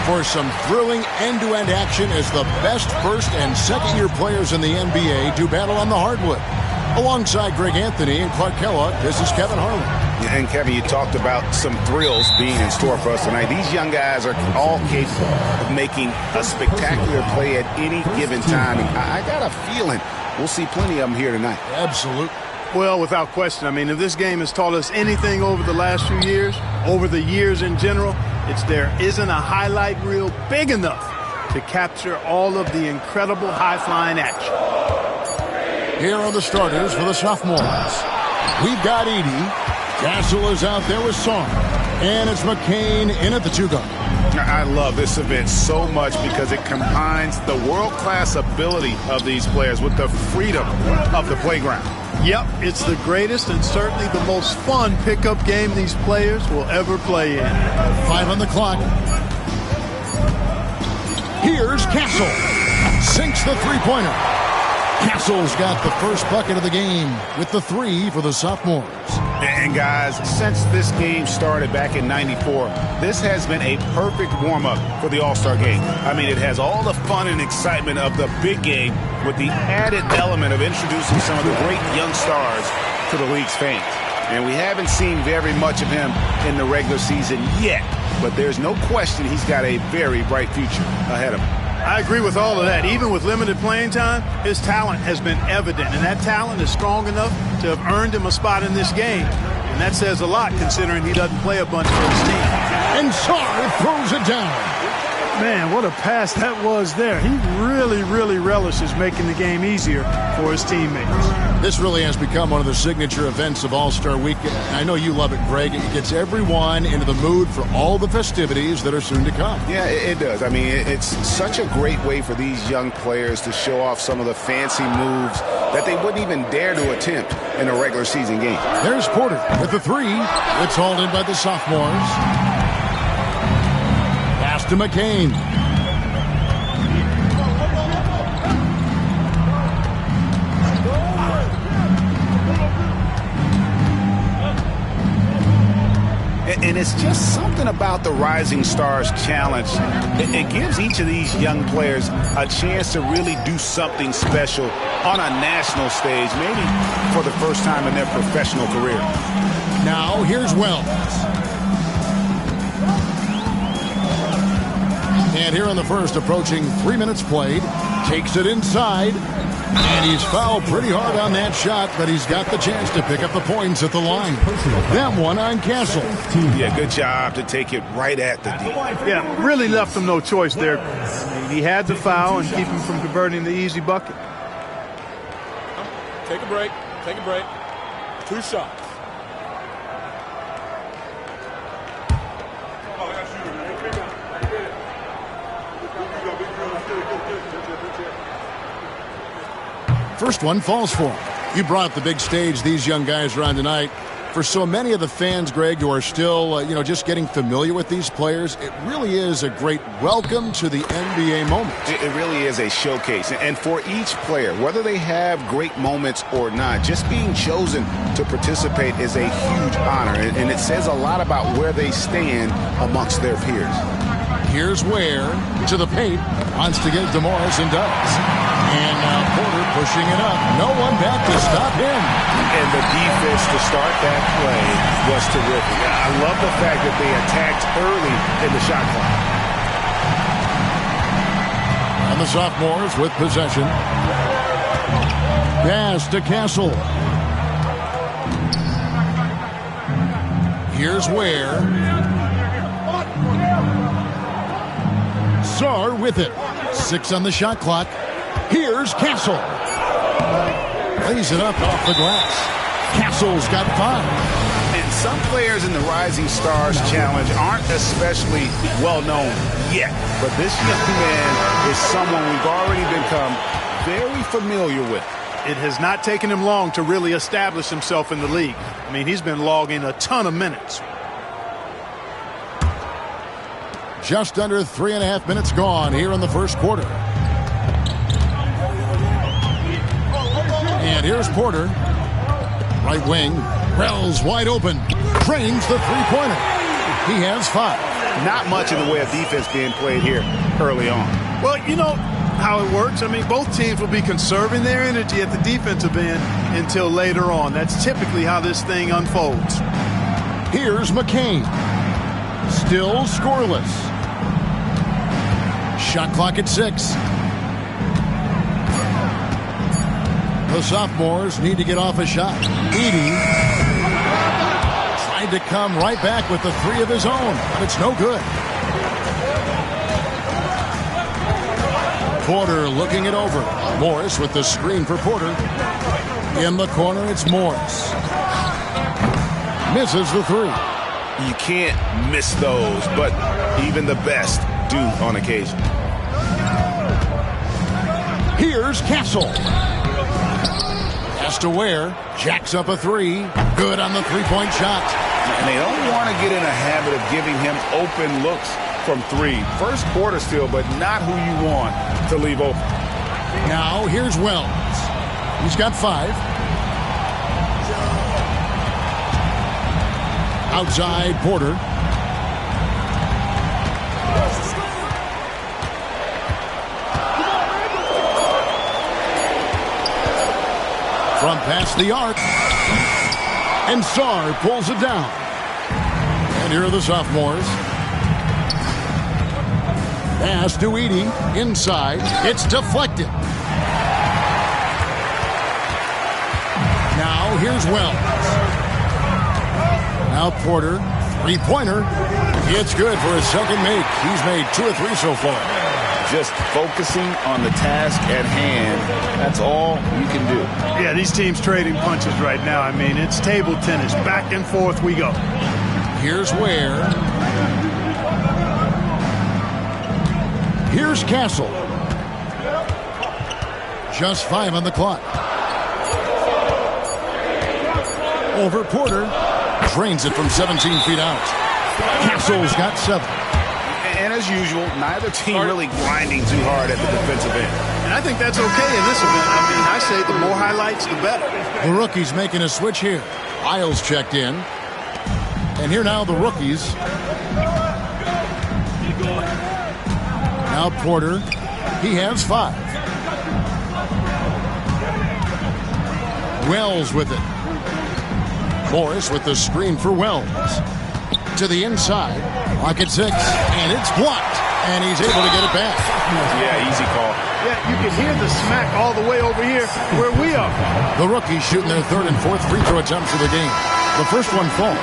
for some thrilling end-to-end action as the best first- and second-year players in the NBA do battle on the hardwood. Alongside Greg Anthony and Clark Kellogg, this is Kevin Harlan. And Kevin, you talked about some thrills being in store for us tonight. These young guys are all capable of making a spectacular play at any given time. And I got a feeling we'll see plenty of them here tonight. Absolutely. Well, without question. I mean, if this game has taught us anything over the last few years, over the years in general, it's there isn't a highlight reel big enough to capture all of the incredible high-flying action. Here are the starters for the sophomores. We've got Edey. Castle is out there with Sarr. And it's McCain in at the two guard. I love this event so much because it combines the world-class ability of these players with the freedom of the playground. Yep, it's the greatest and certainly the most fun pickup game these players will ever play in. 5 on the clock. Here's Castle. Sinks the three-pointer. Castle's got the first bucket of the game with the 3 for the sophomores. And guys, since this game started back in '94, this has been a perfect warm-up for the All-Star game. I mean, it has all the fun and excitement of the big game with the added element of introducing some of the great young stars to the league's fans. And we haven't seen very much of him in the regular season yet, but there's no question he's got a very bright future ahead of him. I agree with all of that. Even with limited playing time, his talent has been evident, and that talent is strong enough to have earned him a spot in this game. And that says a lot considering he doesn't play a bunch for his team. And Sarr throws it down. Man, what a pass that was there. He really, really relishes making the game easier for his teammates. This really has become one of the signature events of All-Star Weekend. I know you love it, Greg. It gets everyone into the mood for all the festivities that are soon to come. Yeah, it does. I mean, it's such a great way for these young players to show off some of the fancy moves that they wouldn't even dare to attempt in a regular season game. There's Porter with the 3. It's hauled in by the sophomores. Pass to McCain. And it's just something about the Rising Stars Challenge. It gives each of these young players a chance to really do something special on a national stage, maybe for the first time in their professional career. Now, here's Wells. And here in the first, approaching 3 minutes played, takes it inside. And he's fouled pretty hard on that shot, but he's got the chance to pick up the points at the line. That one on Castle. Yeah, good job to take it right at the D. Yeah, really left him no choice there. He had the foul and keep him from converting the easy bucket. Take a break. Take a break. 2 shots. First one falls for him. You brought the big stage these young guys are on tonight. For so many of the fans, Greg, who are still, just getting familiar with these players, it really is a great welcome to the NBA moment. It really is a showcase. And for each player, whether they have great moments or not, just being chosen to participate is a huge honor. And it says a lot about where they stand amongst their peers. Here's Ware to the paint. Wants to get DeMorris and does. And now Porter pushing it up. No one back to stop him. And the defense to start that play was terrific. I love the fact that they attacked early in the shot clock. And the sophomores with possession. Pass to Castle. Here's Ware. Sarr with it. 6 on the shot clock. Here's Castle. Lays it up off the glass. Castle's got 5. And some players in the Rising Stars Challenge aren't especially well known yet. But this young man is someone we've already become very familiar with. It has not taken him long to really establish himself in the league. I mean, he's been logging a ton of minutes. Just under 3.5 minutes gone here in the first quarter. And here's Porter. Right wing. Wells wide open. Drains the three-pointer. He has 5. not much in the way of defense being played here early on. Well, you know how it works. I mean, both teams will be conserving their energy at the defensive end until later on. That's typically how this thing unfolds. Here's McCain. Still scoreless. Shot clock at 6. The sophomores need to get off a shot. Edey tried to come right back with the 3 of his own, but it's no good. Porter looking it over. Morris with the screen for Porter. In the corner, it's Morris. Misses the 3. You can't miss those, but even the best do on occasion. Here's Castle. Has to Ware. Jacks up a 3. Good on the three-point shot. And they don't want to get in a habit of giving him open looks from 3. First quarter still, but not who you want to leave open. Now here's Wells. He's got 5. Outside Porter. From past the arc. And Sarr pulls it down. And here are the sophomores. Pass to Edey. Inside. It's deflected. Now here's Wells. Now Porter. Three-pointer. It's good for his second make. He's made 2 or 3 so far. Just focusing on the task at hand. That's all you can do. Yeah, these teams trading punches right now. I mean, it's table tennis. Back and forth we go. Here's Ware. Here's Castle. Just 5 on the clock. Over Porter. Drains it from 17 feet out. Castle's got 7. And as usual, neither team really grinding too hard at the defensive end. And I think that's okay in this event. I mean, I say the more highlights, the better. The rookie's making a switch here. Isles checked in. And here now the rookies. Now Porter. He has 5. Wells with it. Morris with the screen for Wells. To the inside. Lock at 6. And it's blocked. And he's able to get it back. Yeah, easy call. Yeah, you can hear the smack all the way over here where we are. The rookies shooting their 3rd and 4th free throw attempts of the game. The first one falls.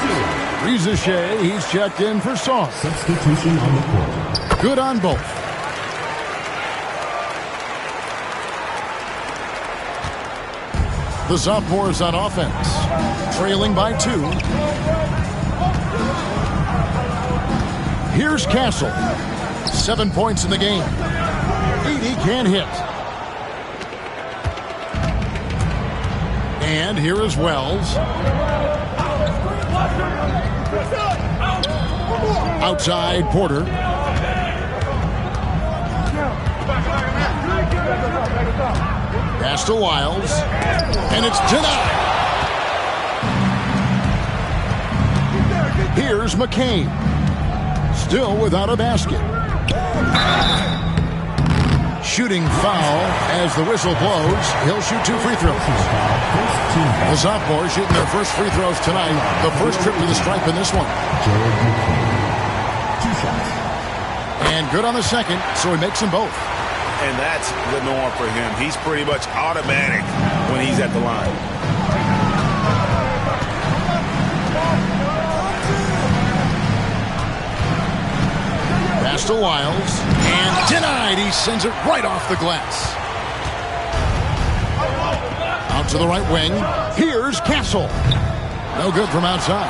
Reza Shea, he's checked in for Sarr. Substitution on the court. Good on both. The sophomores on offense. Trailing by 2. Here's Castle. 7 points in the game. Edey can't hit. And here is Wells. Outside Porter. Pass to Wiles. And it's denied. Here's McCain. Still without a basket. Shooting foul as the whistle blows. He'll shoot 2 free throws. The sophomores shooting their first free throws tonight. The first trip to the stripe in this one. And good on the second, so he makes them both. And that's the norm for him. He's pretty much automatic when he's at the line. Pass to Wiles. And denied. He sends it right off the glass. Out to the right wing. Here's Castle. No good from outside.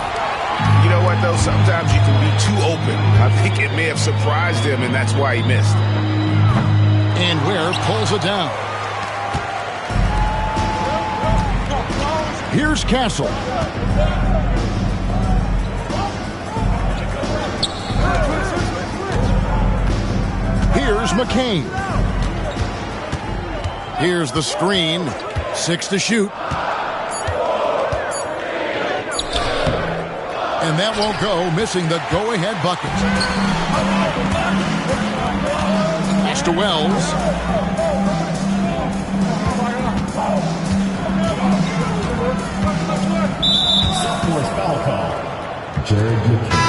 You know what, though? Sometimes you can be too open. I think it may have surprised him, and that's why he missed. And Ware pulls it down. Here's Castle. Here's McCain. Here's the screen. 6 to shoot. And that won't go, missing the go-ahead bucket. Pass to Wells. Sophomore's foul call. Jared McKee.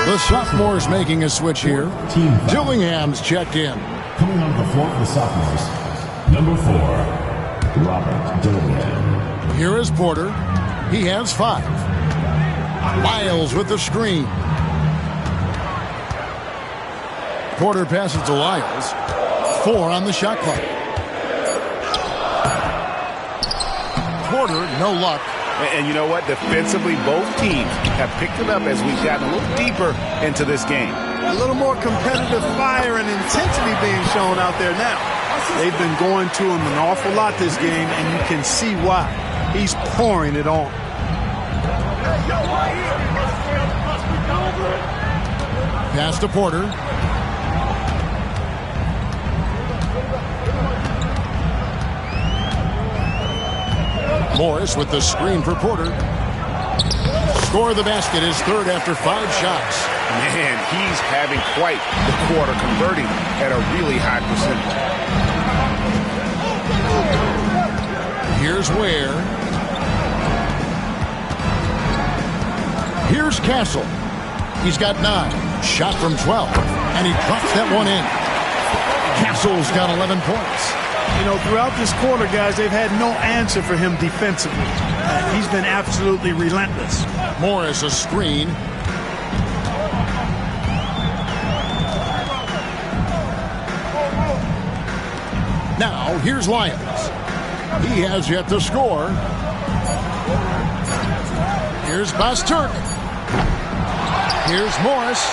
The sophomore's making a switch here. Team foul. Dillingham's checked in. Coming on the floor for the sophomores, number 4, Robert Dillingham. Here is Porter. He has 5. Lyles with the screen. Porter passes to Lyles. 4 on the shot clock. Porter, no luck. And you know what? Defensively, both teams have picked it up as we've gotten a little deeper into this game. A little more competitive fire and intensity being shown out there now. They've been going to him an awful lot this game, and you can see why. He's pouring it on. Pass to Porter. Morris with the screen for Porter. Score the basket, his third after 5 shots. Man, he's having quite the quarter, converting at a really high percentage. Here's Ware. Here's Castle. He's got 9. Shot from 12. And he drops that one in. Castle's got 11 points. You know, throughout this quarter, guys, they've had no answer for him defensively. He's been absolutely relentless. Morris a screen. Now, here's Lyons. He has yet to score. Here's Basturk. Here's Morris.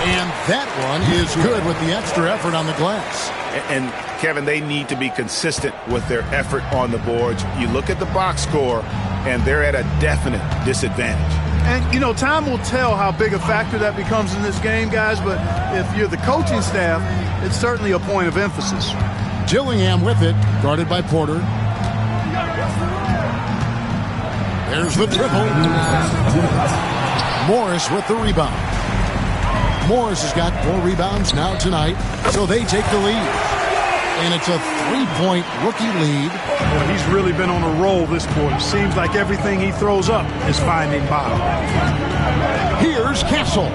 And that one is good with the extra effort on the glass. And Kevin, they need to be consistent with their effort on the boards. You look at the box score, and they're at a definite disadvantage. And, you know, time will tell how big a factor that becomes in this game, guys, but if you're the coaching staff, it's certainly a point of emphasis. Dillingham with it, guarded by Porter. There's the triple. Morris with the rebound. Morris has got 4 rebounds now tonight, so they take the lead. And it's a 3-point rookie lead. Well, he's really been on a roll this quarter. Seems like everything he throws up is finding bottom. Here's Castle.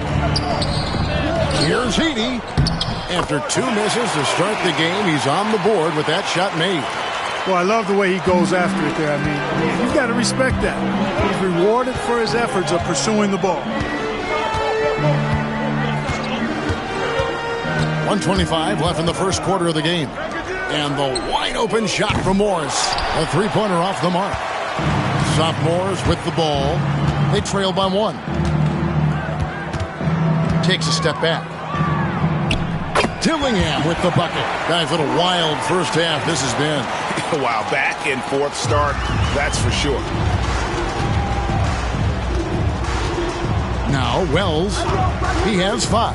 Here's Heaney. After 2 misses to start the game, he's on the board with that shot made. Well, I love the way he goes after it there. I mean, you've got to respect that. He's rewarded for his efforts of pursuing the ball. 1:25 left in the first quarter of the game. And the wide-open shot from Morris. A 3-pointer off the mark. Sophomores with the ball. They trail by 1. Takes a step back. Dillingham with the bucket. Guys, what a wild first half this has been. Wow, back and forth start, that's for sure. Now Wells. He has 5.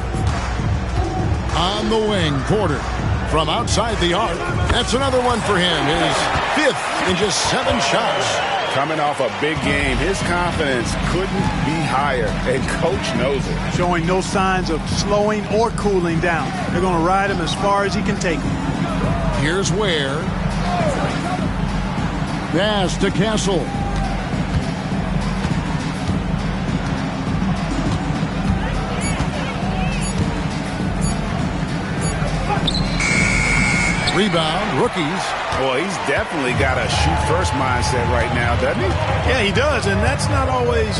On the wing, Porter. From outside the arc. That's another one for him. His 5th in just 7 shots. Coming off a big game, his confidence couldn't be higher, and Coach knows it. Showing no signs of slowing or cooling down. They're going to ride him as far as he can take him. Here's Ware. Pass to Castle. Rebound, rookies. Well, he's definitely got a shoot-first mindset right now, doesn't he? Yeah, he does, and that's not always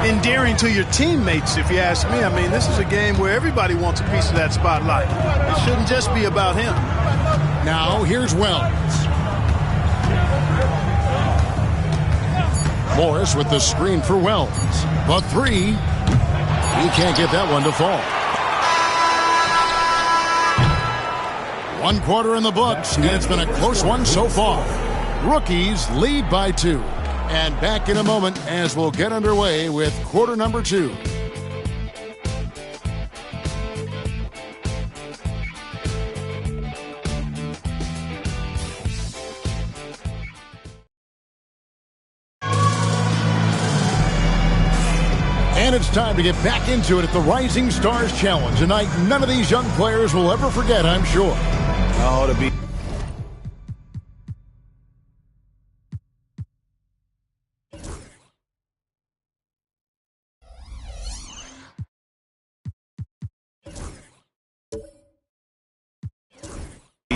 endearing to your teammates, if you ask me. I mean, this is a game where everybody wants a piece of that spotlight. It shouldn't just be about him. Now, here's Wells. Morris with the screen for Wells. The 3. He can't get that one to fall. 1 quarter in the books, and it's been a close one so far. Rookies lead by 2. And back in a moment as we'll get underway with quarter number 2. And it's time to get back into it at the Rising Stars Challenge. A night none of these young players will ever forget, I'm sure. Oh, to be...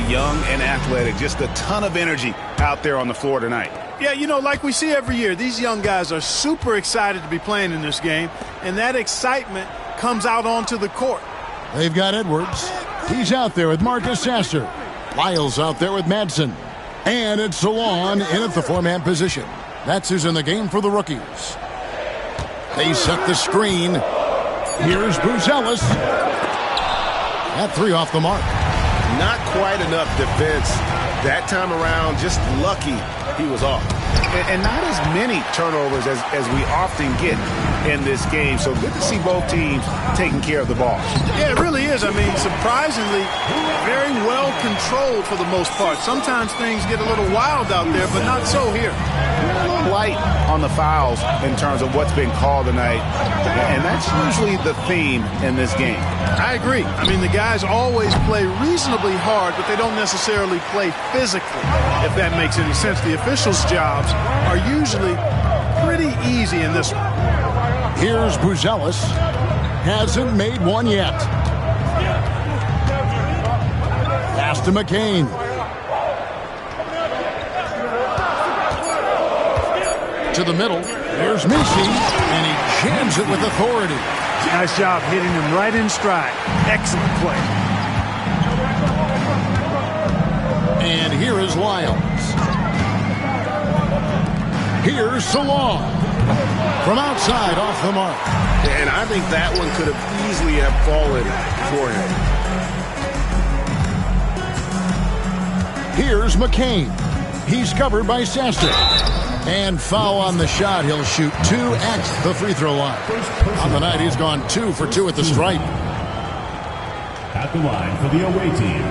young and athletic, just a ton of energy out there on the floor tonight. Yeah, you know, like we see every year, these young guys are super excited to be playing in this game, and that excitement comes out onto the court. They've got Edwards. He's out there with Marcus Sasser. Lyles out there with Madsen. And it's Salon in at the four-man position. That's who's in the game for the rookies. They set the screen. Here's Buzelis. That three off the mark. Not quite enough defense that time around. Just lucky he was off. And not as many turnovers as we often get in this game. So good to see both teams taking care of the ball. Yeah, it really is. I mean, surprisingly, very well controlled for the most part. Sometimes things get a little wild out there, but not so here. A little light on the fouls in terms of what's been called tonight. And that's usually the theme in this game. I agree. I mean, the guys always play reasonably hard, but they don't necessarily play physically, if that makes any sense. The officials' jobs are usually pretty easy in this one. Here's Buzelis. Hasn't made one yet. Pass to McCain. To the middle. There's Misi, and he jams it with authority. Nice job hitting him right in stride. Excellent play. And here is Lyles. Here's Salon. From outside, off the mark. And I think that one could have easily have fallen for him. Here's McCain. He's covered by Sasser. And foul on the shot. He'll shoot 2 at the free throw line. On the night, he's gone 2 for 2 at the stripe. At the line for the away team,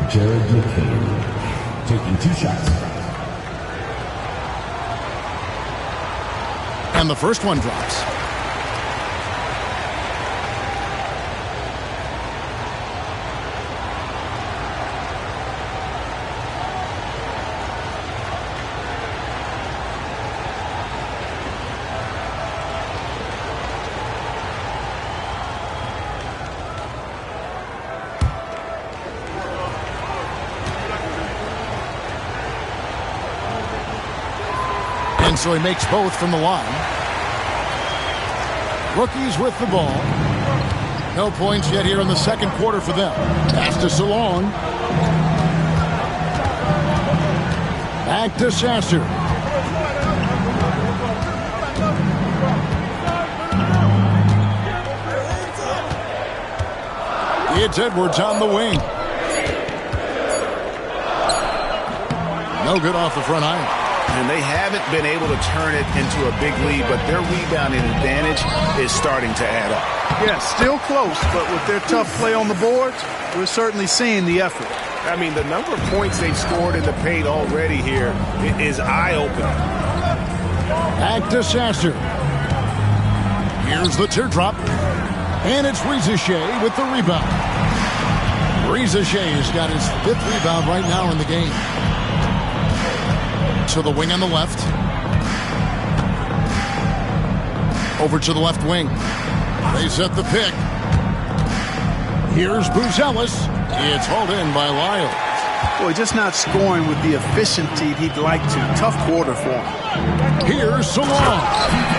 Jared McCain, taking 2 shots. And the first one drops. And so he makes both from the line. Rookies with the ball. No points yet here in the second quarter for them. Pass to Salon. Back to Sasser. It's Edwards on the wing. No good off the front iron. And they haven't been able to turn it into a big lead, but their rebounding advantage is starting to add up. Yeah, still close, but with their tough play on the boards, we're certainly seeing the effort. I mean, the number of points they've scored in the paint already here is eye-opening. Back to Sasser. Here's the teardrop. And it's Rizachet with the rebound. Rizachet's got his 5th rebound right now in the game. To the wing on the left. Over to the left wing. They set the pick. Here's Buzelis. It's hauled in by Lyles. Boy, just not scoring with the efficiency he'd like to. Tough quarter for him. Here's Salon.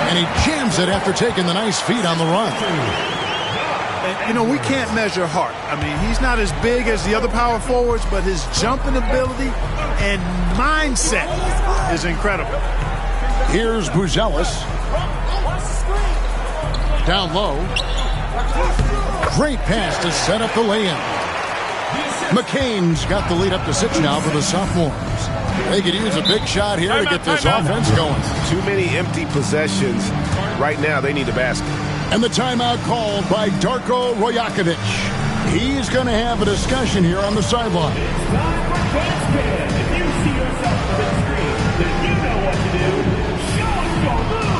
And he jams it after taking the nice feed on the run. And, you know, we can't measure heart. I mean, he's not as big as the other power forwards, but his jumping ability and mindset is incredible. Here's Buzelis. Down low. Great pass to set up the lay-in. McCain's got the lead up to 6 now for the sophomores. They could use a big shot here to get this offense going. Too many empty possessions. Right now, they need a basket. And the timeout called by Darko Rojakovic. He's going to have a discussion here on the sideline. If you see yourself on the screen, then you know what to do. Show us your move.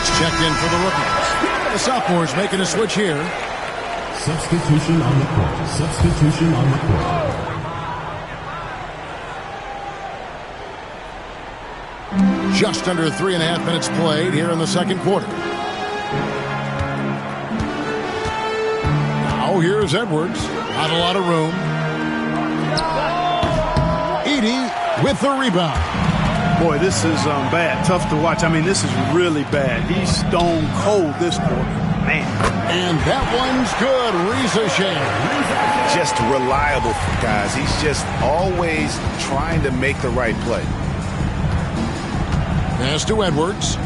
It's checked in for the rookies. The sophomores making a switch here. Substitution on the court. Substitution on the court. Just under 3.5 minutes played here in the second quarter. Now here's Edwards. Not a lot of room. Edey with the rebound. Boy, this is bad. Tough to watch. I mean, this is really bad. He's stone cold this quarter. Man. And that one's good. Reza Shea. Just reliable, guys. He's just always trying to make the right play. Pass to Edwards.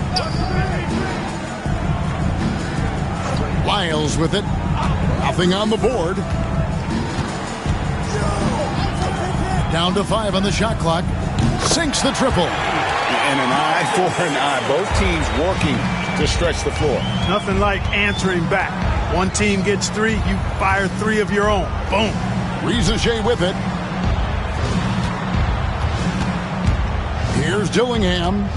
Lyles with it. Nothing on the board. Down to 5 on the shot clock. Sinks the triple. And an eye for an eye. Both teams working to stretch the floor. Nothing like answering back. One team gets 3, you fire 3 of your own. Boom. Reza Shea with it. Here's Dillingham.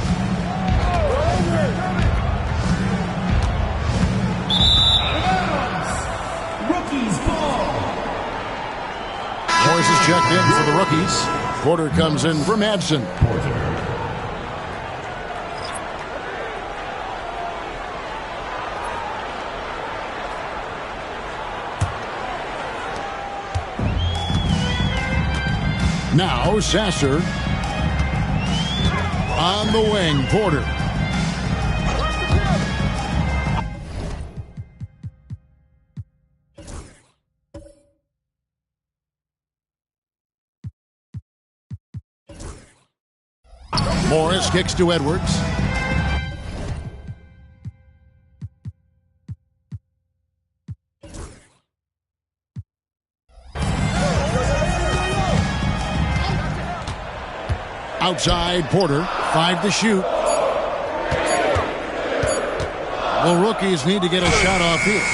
Morris is checked in for the rookies. Porter comes in for Madsen. Now Sasser. On the wing, Porter. Morris kicks to Edwards. Outside, Porter. 5 to shoot. The rookies need to get a shot off here.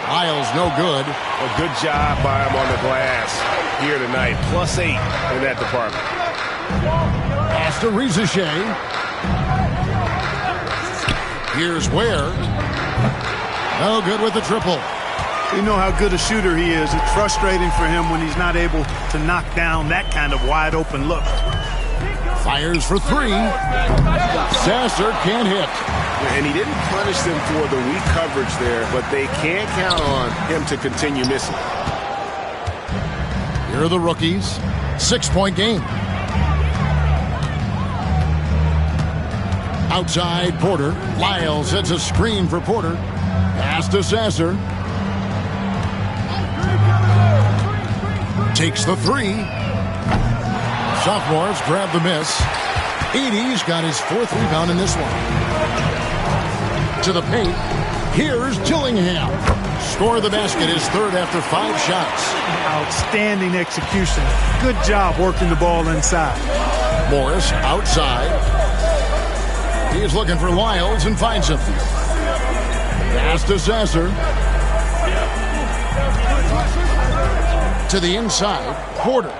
Lyles no good. A good job by him on the glass here tonight. +8 in that department. Pass to Reza Shea. Here's Ware. No good with the triple. You know how good a shooter he is. It's frustrating for him when he's not able to knock down that kind of wide open look. Fires for 3. Sasser can't hit. And he didn't punish them for the weak coverage there, but they can't count on him to continue missing. Here are the rookies. 6-point game. Outside, Porter. Lyles sets a screen for Porter. Pass to Sasser. Takes the 3. Sophomores grab the miss. Edey's got his 4th rebound in this one. To the paint. Here's Dillingham. Score the basket, his 3rd after 5 shots. Outstanding execution. Good job working the ball inside. Morris outside. He's looking for Lyles and finds him. Pass to Sasser. To the inside, Porter.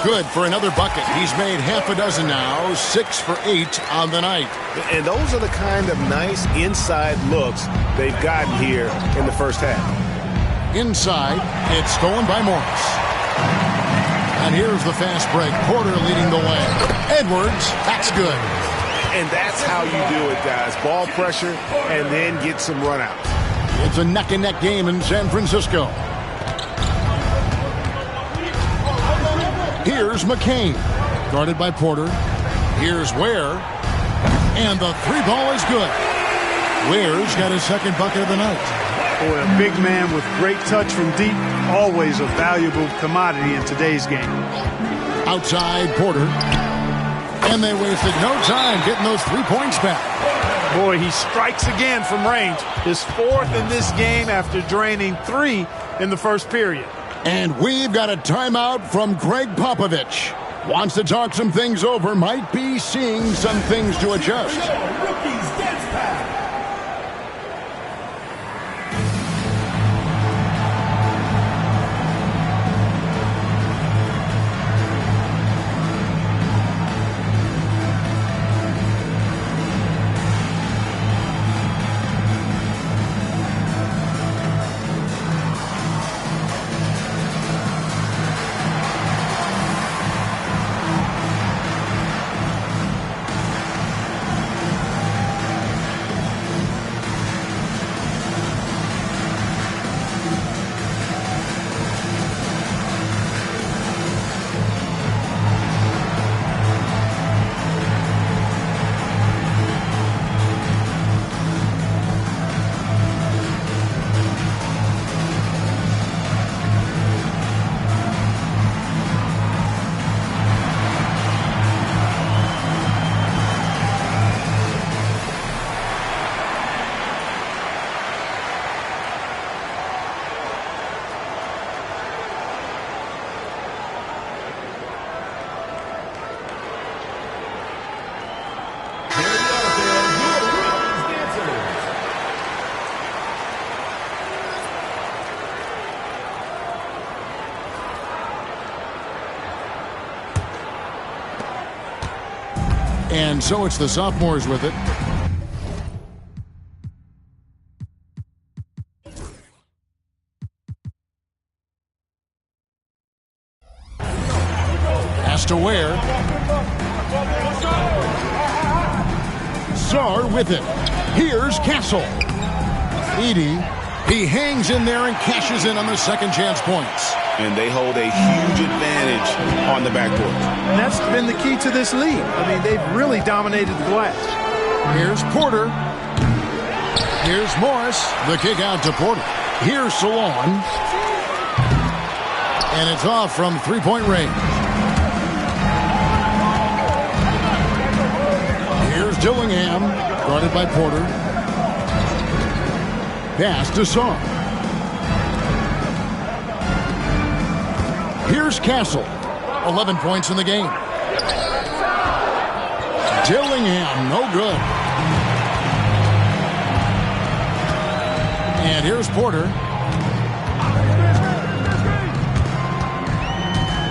Good for another bucket. He's made half a dozen now, 6 for 8 on the night. And those are the kind of nice inside looks they've gotten here in the first half. Inside, it's stolen by Morris. And here's the fast break. Porter leading the way. Edwards, that's good. And that's how you do it, guys. Ball pressure and then get some runouts. It's a neck-and-neck game in San Francisco. Here's McCain. Guarded by Porter. Here's Ware. And the 3 ball is good. Ware's got his 2nd bucket of the night. Boy, a big man with great touch from deep. Always a valuable commodity in today's game. Outside, Porter. And they wasted no time getting those 3 points back. Boy, he strikes again from range. His 4th in this game after draining 3 in the first period. And we've got a timeout from Greg Popovich. Wants to talk some things over. Might be seeing some things to adjust. And so it's the sophomores with it. Has to wear. Czar with it. Here's Castle. Edey. He hangs in there and cashes in on the second chance points. And they hold a huge advantage on the backcourt. And that's been the key to this lead. I mean, they've really dominated the glass. Here's Porter. Here's Morris. The kick out to Porter. Here's Salon. And it's off from three-point range. Here's Dillingham. Guarded by Porter. Pass to Song. Here's Castle. 11 points in the game. Dillingham, no good. And here's Porter.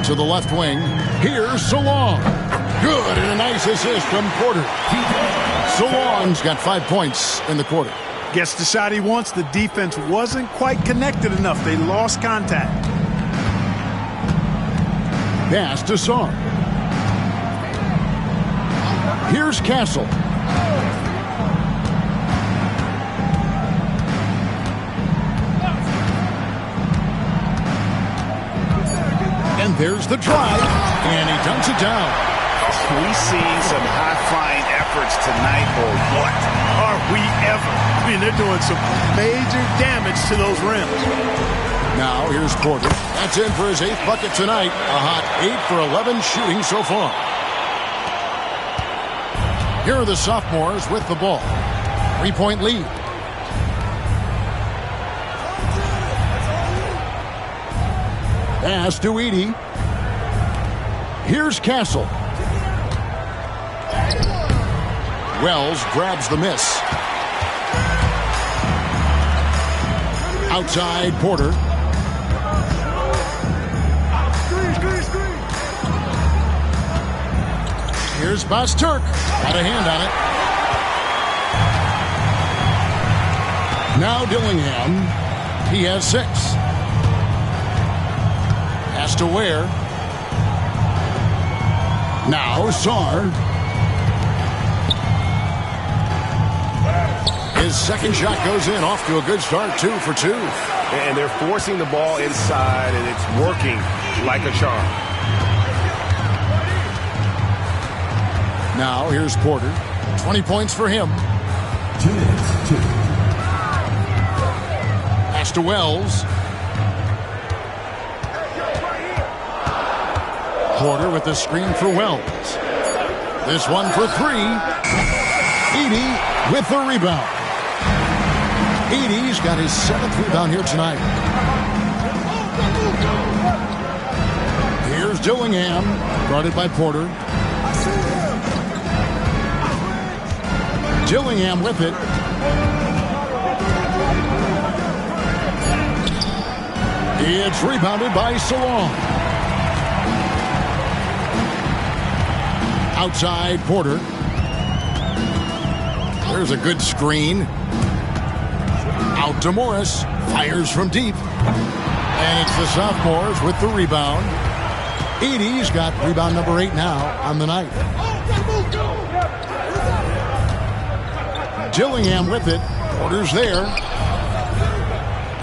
To the left wing. Here's Salon. Good, and a nice assist from Porter. Salon's got 5 points in the quarter. Gets the shot he wants. The defense wasn't quite connected enough. They lost contact. Pass to Song. Here's Castle. And there's the drive. And he dunks it down. We see some high-flying efforts tonight, or what? Are we ever? I mean, they're doing some major damage to those rims. Now here's Porter. That's in for his 8th bucket tonight. A hot 8 for 11 shooting so far. Here are the sophomores with the ball. 3-point lead. Pass to Edey. Here's Castle. Wells grabs the miss. Outside Porter. Here's Basturk. Got a hand on it. Now Dillingham. He has 6. Has to wear. Now Czar. His second shot goes in. Off to a good start. 2 for 2. And they're forcing the ball inside, and it's working like a charm. Now here's Porter. 20 points for him. 2 minutes, 2. Pass to Wells. Porter with the screen for Wells. This one for 3. Edey with the rebound. Edey's got his 7th rebound here tonight. Here's Dillingham, guarded by Porter. Dillingham with it. It's rebounded by Salon. Outside Porter. There's a good screen. Out to Morris. Fires from deep. And it's the sophomores with the rebound. Edey's got rebound number 8 now on the night. Dillingham with it. Porter's there.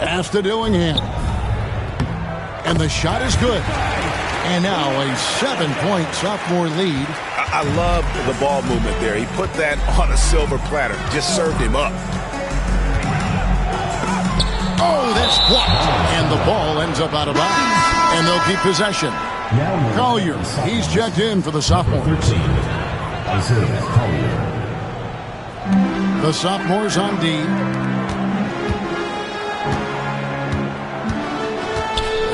Pass to Dillingham. And the shot is good. And now a 7-point sophomore lead. I love the ball movement there. He put that on a silver platter. Just served him up. Oh, that's blocked. And the ball ends up out of bounds. And they'll keep possession. Collier, he's checked in for the sophomore. 13, Isaiah Collier. The sophomores on D.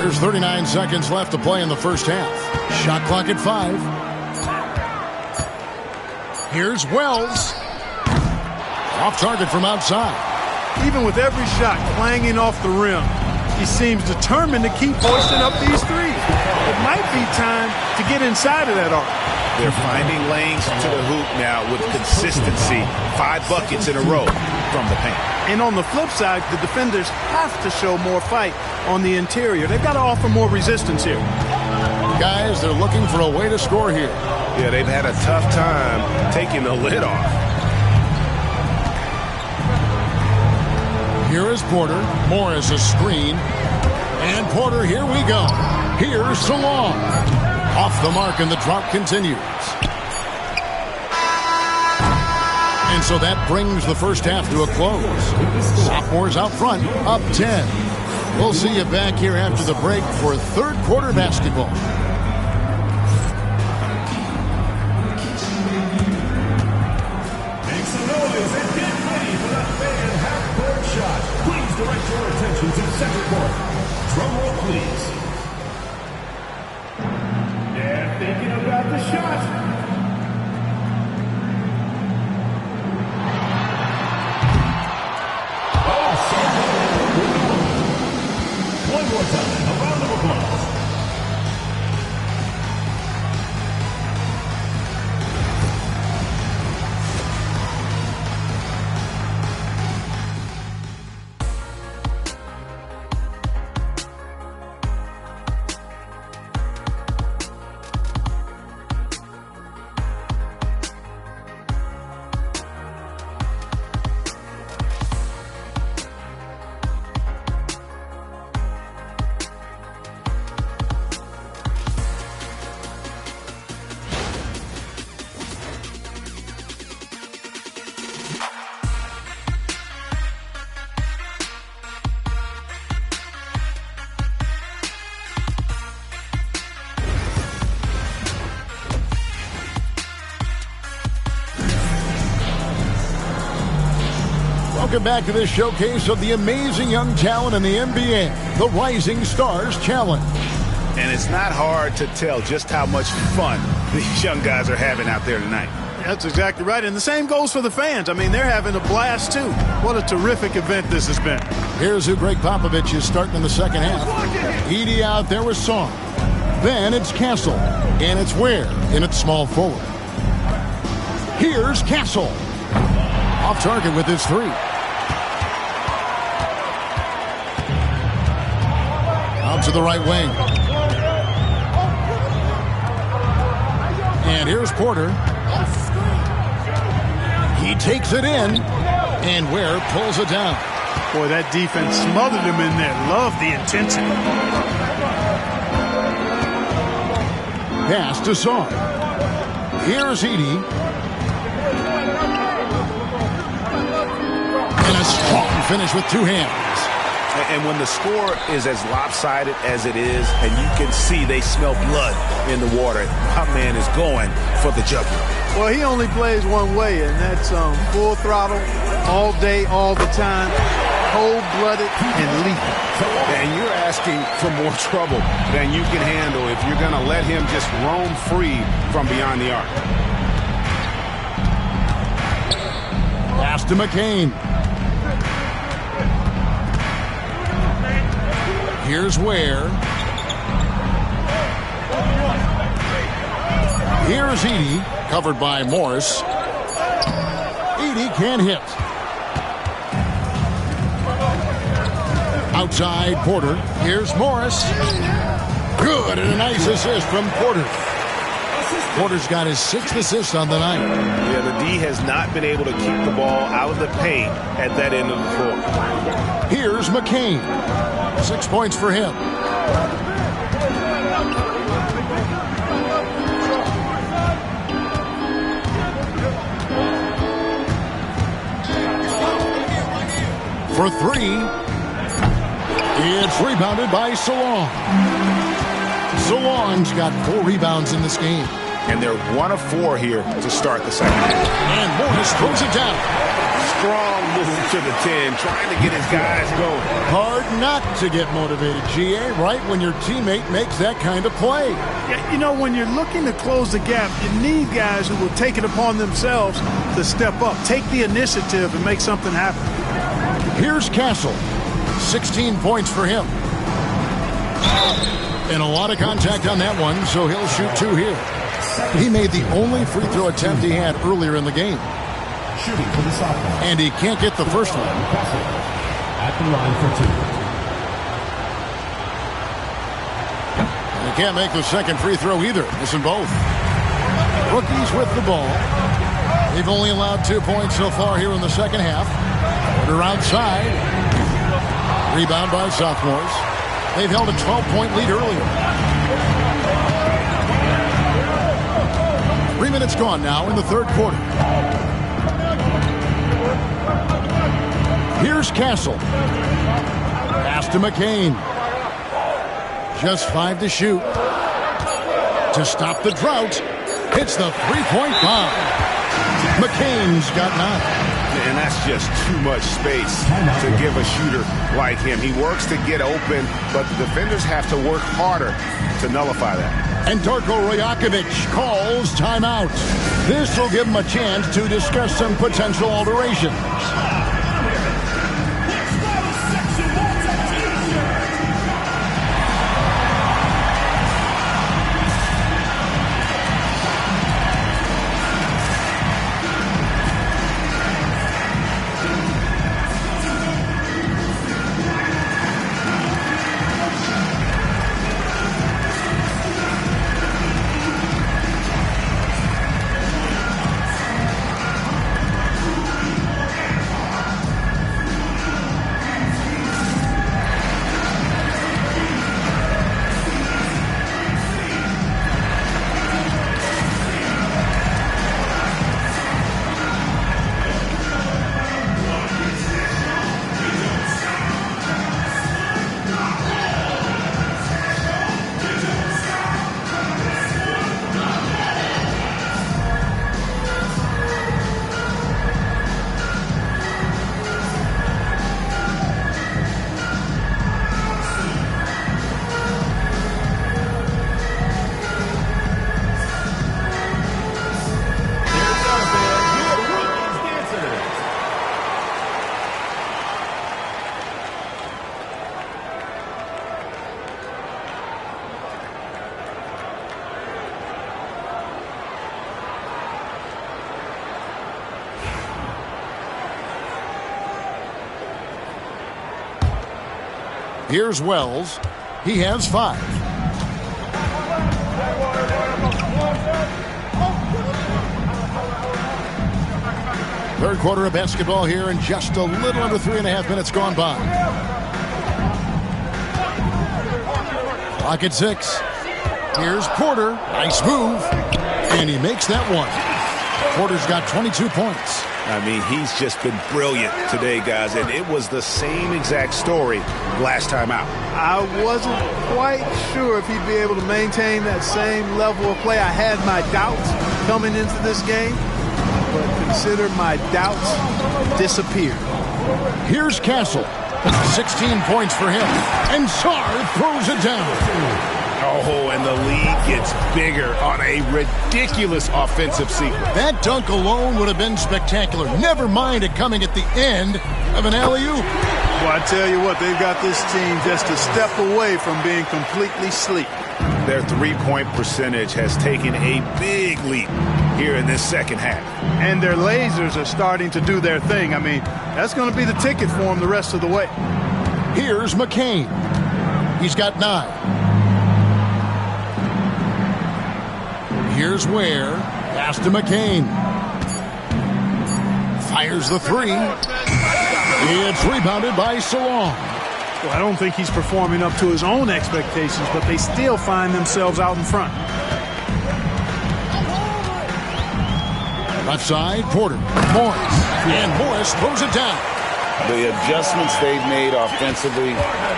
There's 39 seconds left to play in the first half. Shot clock at 5. Here's Wells. Off target from outside. Even with every shot clanging off the rim, he seems determined to keep hoisting up these threes. It might be time to get inside of that arc. They're finding lanes to the hoop now with consistency. 5 buckets in a row from the paint. And on the flip side, the defenders have to show more fight on the interior. They've got to offer more resistance here. Guys, they're looking for a way to score here. Yeah, they've had a tough time taking the lid off. Here is Porter. Morris a screen. And Porter, here we go. Here's Salon. Off the mark, and the drought continues. And so that brings the first half to a close. Sophomores out front, up 10. We'll see you back here after the break for third quarter basketball. Make some noise and get ready for the fan half-court shot. Please direct your attention to center court. Drum roll, please. They're thinking about the shot. One more time, a round of applause. Welcome back to this showcase of the amazing young talent in the NBA, the Rising Stars Challenge. And it's not hard to tell just how much fun these young guys are having out there tonight. That's exactly right. And the same goes for the fans. I mean, they're having a blast, too. What a terrific event this has been. Here's who Greg Popovich is starting in the second half. Edey out there with Song. Then it's Castle. And it's Ware in its small forward. Here's Castle. Off target with his three. Out to the right wing. And here's Porter. He takes it in. And Ware pulls it down. Boy, that defense smothered him in there. Love the intensity. Pass to Song. Here's Edey. And a strong finish with two hands. And when the score is as lopsided as it is, and you can see they smell blood in the water, my man is going for the jugular. Well, he only plays one way, and that's full throttle, all day, all the time, cold-blooded and lethal. And you're asking for more trouble than you can handle if you're going to let him just roam free from beyond the arc. Pass to McCain. Here's Ware. Here's Edey, covered by Morris. Edey can't hit. Outside Porter. Here's Morris. Good, and a nice assist from Porter. Porter's got his 6th assist on the night. Yeah, the D has not been able to keep the ball out of the paint at that end of the floor. Here's McCain. 6 points for him. For three. It's rebounded by Salon. Salon's got 4 rebounds in this game. And they're 1 of 4 here to start the second half. And Morris throws it down. Strong move to the 10, trying to get his guys going. Hard not to get motivated, GA, right when your teammate makes that kind of play. Yeah, you know, when you're looking to close the gap, you need guys who will take it upon themselves to step up, take the initiative, and make something happen. Here's Castle. 16 points for him. And a lot of contact on that one, so he'll shoot 2 here. He made the only free throw attempt he had earlier in the game. Shooting for the sophomore. And he can't get the first one. At the line for 2. And he can't make the second free throw either. Missing both. Rookies with the ball. They've only allowed 2 points so far here in the second half. They're outside. Rebound by sophomores. They've held a 12-point lead earlier. 3 minutes gone now in the third quarter. Here's Castle. Pass to McCain. Just 5 to shoot. To stop the drought, hits the three-point bomb. McCain's got 9. And that's just too much space to give a shooter like him. He works to get open, but the defenders have to work harder to nullify that. And Darko Rajakovic calls timeout. This will give him a chance to discuss some potential alterations. Here's Wells. He has 5. Third quarter of basketball here, and just a little under 3.5 minutes gone by. Clock at 6. Here's Porter. Nice move. And he makes that one. Porter's got 22 points. I mean, he's just been brilliant today, guys, and it was the same exact story last time out. I wasn't quite sure if he'd be able to maintain that same level of play. I had my doubts coming into this game, but consider my doubts disappeared. Here's Castle. 16 points for him. And Sarr throws it down. Oh, and the lead gets bigger on a ridiculous offensive sequence. That dunk alone would have been spectacular. Never mind it coming at the end of an alley-oop. Well, I tell you what, they've got this team just a step away from being completely asleep. Their three-point percentage has taken a big leap here in this second half. And their lasers are starting to do their thing. I mean, that's going to be the ticket for them the rest of the way. Here's McCain. He's got 9. Here's Ware. Pass to McCain. Fires the 3. It's rebounded by Salon. Well, I don't think he's performing up to his own expectations, but they still find themselves out in front. Left side, Porter. Morris. And Morris throws it down. The adjustments they've made offensively,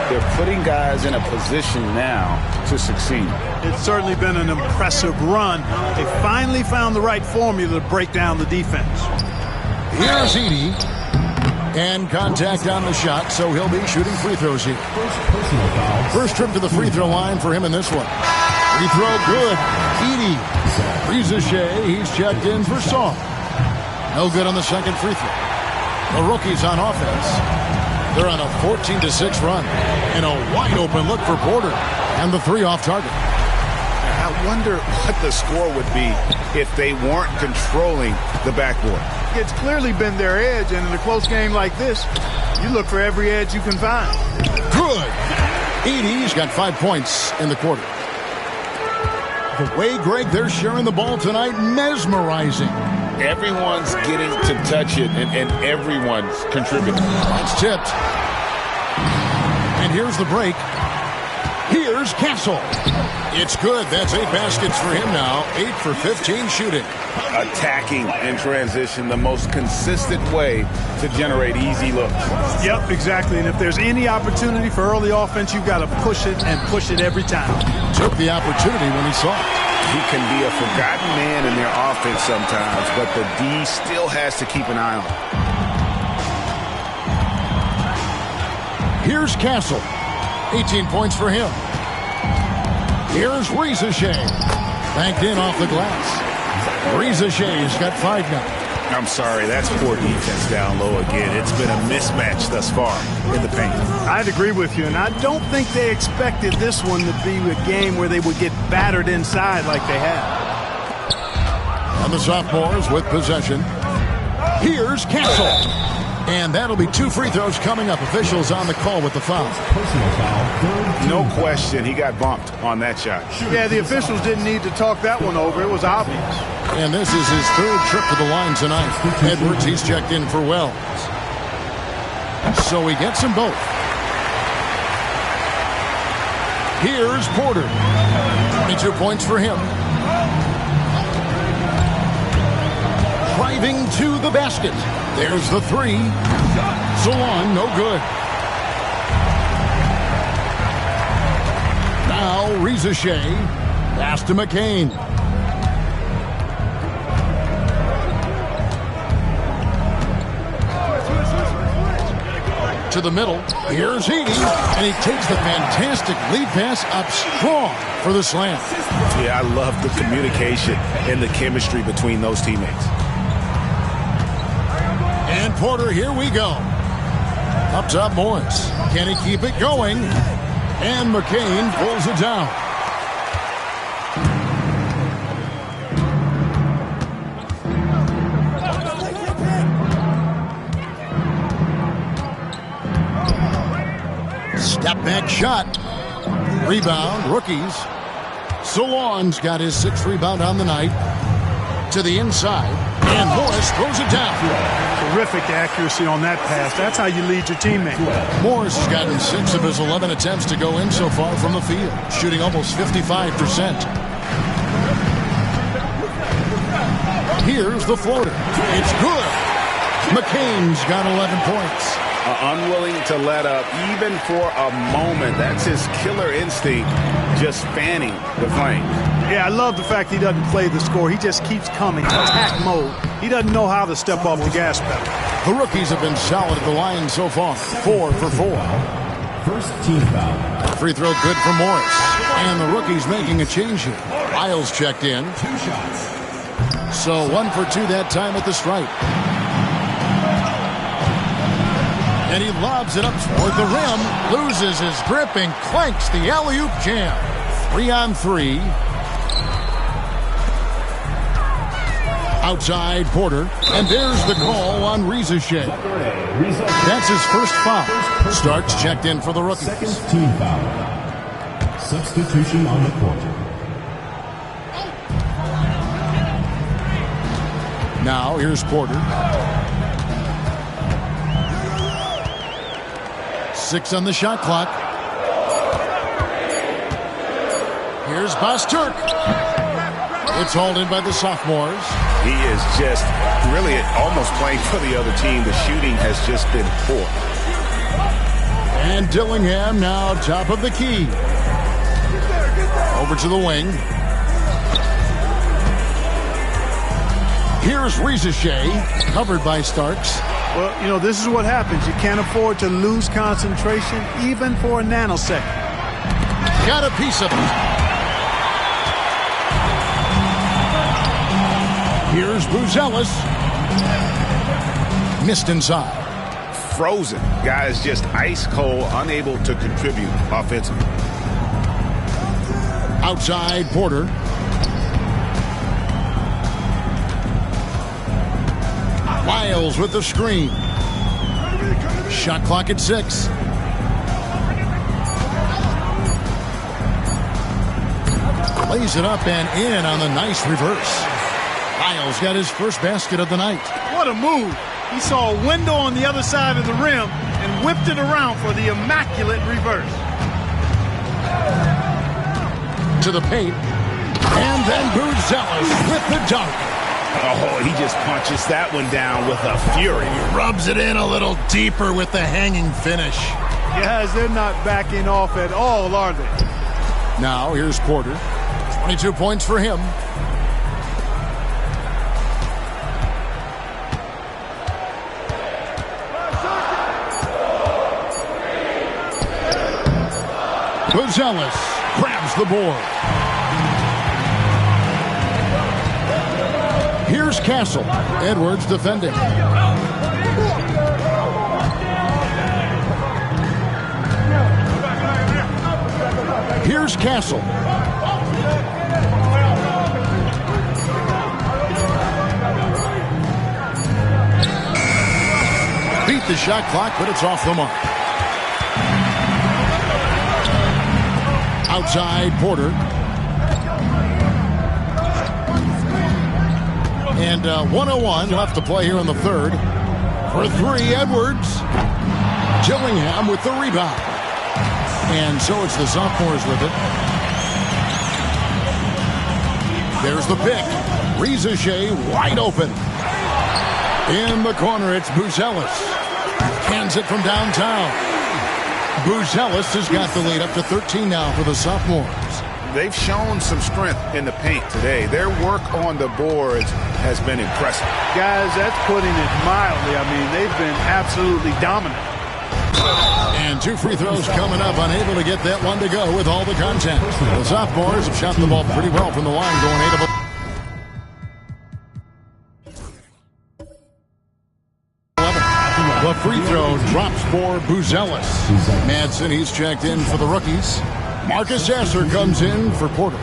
they're putting guys in a position now to succeed. It's certainly been an impressive run. They finally found the right formula to break down the defense. Here's Edey. And contact on the shot, so he'll be shooting free throws here. First trip to the free throw line for him in this one. Free throw good. Edey. Rizachet, he's checked in for Song. No good on the second free throw. The rookies on offense. They're on a 14-6 run. And a wide open look for Porter. And the 3 off target. How wonder what the score would be if they weren't controlling the backboard. It's clearly been their edge, and in a close game like this, you look for every edge you can find. Good. Edey's got 5 points in the quarter. The way, Greg, they're sharing the ball tonight, mesmerizing. Everyone's getting to touch it, and everyone's contributing. That's tipped. And here's the break. Here's Castle. It's good. That's 8 baskets for him now. 8 for 15 shooting. Attacking in transition, the most consistent way to generate easy looks. Yep, exactly. And if there's any opportunity for early offense, you've got to push it and push it every time. Took the opportunity when he saw it. He can be a forgotten man in their offense sometimes, but the D still has to keep an eye on him. Here's Castle. 18 points for him. Here's Rizachet. Banked in off the glass. Rizachet's got 5 now. I'm sorry, that's poor defense down low again. It's been a mismatch thus far in the paint. I'd agree with you, and I don't think they expected this one to be a game where they would get battered inside like they have. And the sophomores with possession. Here's Castle. And that'll be 2 free throws coming up. Officials on the call with the foul. No question, he got bumped on that shot. Yeah, the officials didn't need to talk that one over. It was obvious. And this is his 3rd trip to the line tonight. Edwards, he's checked in for Wells. So he gets them both. Here's Porter. 22 points for him. Driving to the basket. There's the 3. So long, no good. Now Rizachet. Pass to McCain. To the middle. Here's Edey. And he takes the fantastic lead pass up strong for the slam. Yeah, I love the communication and the chemistry between those teammates. And Porter, here we go. Up top, Morris. Can he keep it going? And McCain pulls it down. Step back shot. Rebound, rookies. Solon's got his 6th rebound on the night. To the inside. And Morris throws it down. Terrific accuracy on that pass. That's how you lead your teammate. Morris has gotten 6 of his 11 attempts to go in so far from the field, shooting almost 55%. Here's the floater. It's good. McCain's got 11 points. Unwilling to let up even for a moment. That's his killer instinct, just fanning the flame. Yeah, I love the fact he doesn't play the score. He just keeps coming, attack mode. He doesn't know how to step off the gas pedal. The rookies have been solid at the line so far. 4 for 4. First team foul. Free throw good for Morris. And the rookie's making a change here. Isles checked in. 2 shots. So 1 for 2 that time at the stripe. And he lobs it up toward the rim. Loses his grip and clanks the alley-oop jam. 3 on 3. Outside Porter. And there's the call on Rizachet. That's his first foul. Starks checked in for the rookies. Second team foul. Substitution on the court. Now here's Porter. 6 on the shot clock. Here's Bosturk. It's hauled in by the sophomores. He is just really almost playing for the other team. The shooting has just been poor. And Dillingham now top of the key. Over to the wing. Here's Rizachet, covered by Starks. Well, you know, this is what happens. You can't afford to lose concentration even for a nanosecond. Got a piece of it. Here's Buzelis. Missed inside. Frozen. Guys just ice cold, unable to contribute offensively. Outside Porter. Lyles with the screen. Shot clock at 6. Lays it up and in on the nice reverse. Lyles got his first basket of the night. What a move. He saw a window on the other side of the rim and whipped it around for the immaculate reverse. To the paint. And then Buzelis with the dunk. Oh, he just punches that one down with a fury. Rubs it in a little deeper with the hanging finish. Guys, they're not backing off at all, are they? Now, here's Porter. 22 points for him. Buzelis grabs the board. Here's Castle. Edwards defending. Here's Castle. Beat the shot clock, but it's off the mark. Outside, Porter. And 1:01 left to play here in the third. For 3, Edwards. Gillingham with the rebound. And so it's the sophomores with it. There's the pick. Rizache wide open. In the corner, it's Buzelis. Cans it from downtown. Buzelis has got the lead up to 13 now for the sophomores. They've shown some strength in the paint today. Their work on the boards has been impressive. Guys, that's putting it mildly. I mean, they've been absolutely dominant. And 2 free throws coming up. Unable to get that one to go with all the contact. The sophomores have shot the ball pretty well from the line, going 8 of 11. The free throw drops for Buzelis. Madsen, he's checked in for the rookies. Marcus Sasser comes in for Porter.